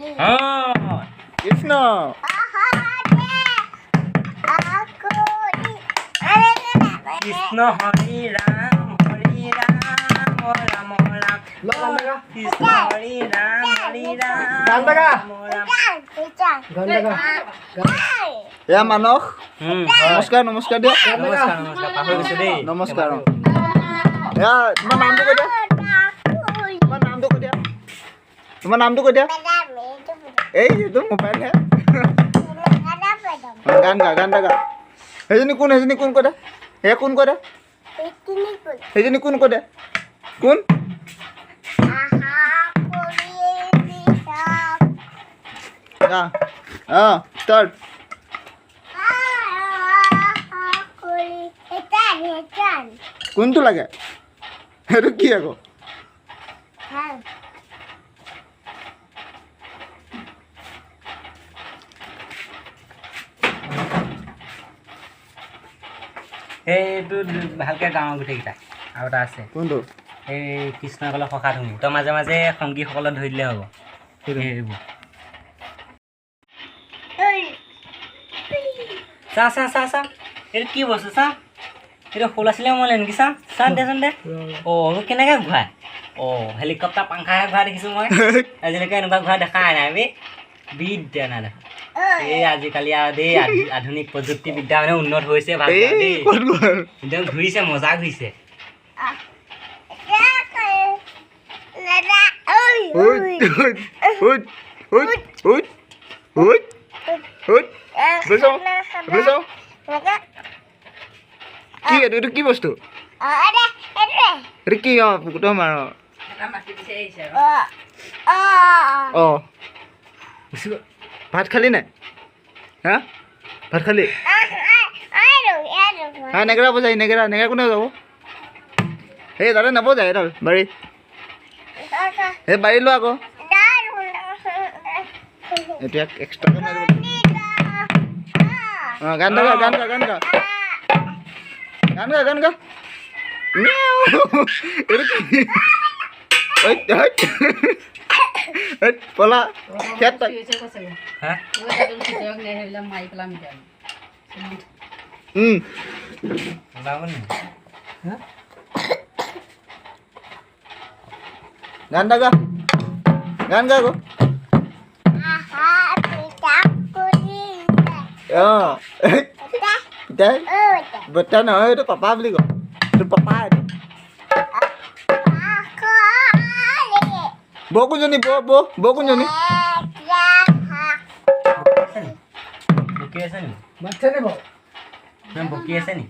কৃষ্ণ কৃষ্ণ হৰি ৰাম ৰাম কৃষ্ণ হৰি ৰাম ৰাম এয়া মানস নমস্কাৰ নমস্কাৰ দিয়ক নমস্কাৰ নমস্কাৰ পাহৰি গৈছো দেই নমস্কাৰ এয়া তোমাৰ নামটো কৈ দিয়া তোমাৰ নামটো কৈ দিয়া তোমাৰ নামটো কৈ দিয়া এই এইটো মোবাইলহে গান গা সেইজনী কোন কৈ দে সেয়া কোন কৈ দে সেইজনী কোন কৈ দে কোন ষ্টাৰ্ট কোনটো লাগে সেইটো কি আকৌ সেইটো ভালকে গাঁৱৰ গোটেইকেইটা আৰু এটা আছে কোনটো এই কৃষ্ণসকলৰ সখা ধুমি তই মাজে মাজে সংগীসকলক ধৰি দিলে হ'ব সেইবোৰ চা এইটো কি বস্তু চা এইটো ফুল আছিলে মই নেকি চা দেচোন দে কেনেকৈ ঘূৰাই হেলিকপ্টাৰ পাংখাহে ঘূৰাই দেখিছোঁ মই আজিলৈকে এনেকুৱা ঘূৰাই দেখাই নাই বিদ্যা নাই দেখা এই আজিকালি আৰু দেই আধুনিক প্ৰযুক্তিবিদ্যা মানে উন্নত হৈছে ভাল দেই একদম ঘূৰিছে মজা ঘূৰিছে কি এইটো কি বস্তু এইটো কি মাৰ ভাত খালি নাই হা ভাত খালি নেগেৰা বজাই নেগেৰা কোনে যাব এই তাতে নবজায় এডাল বাৰী এই বাৰী লোৱা আকৌ এতিয়া এক্সট্ৰাকৈ মাৰিব গান গা পলা গান গা আকৌ বৰ্তা নহয় এইটো পাপা বুলি কয় এইটো পাপা এইটো বৌ কোনজনী বৌ কোনজনী বকি আছে নি বাচ্চা নেব বকি আছে নি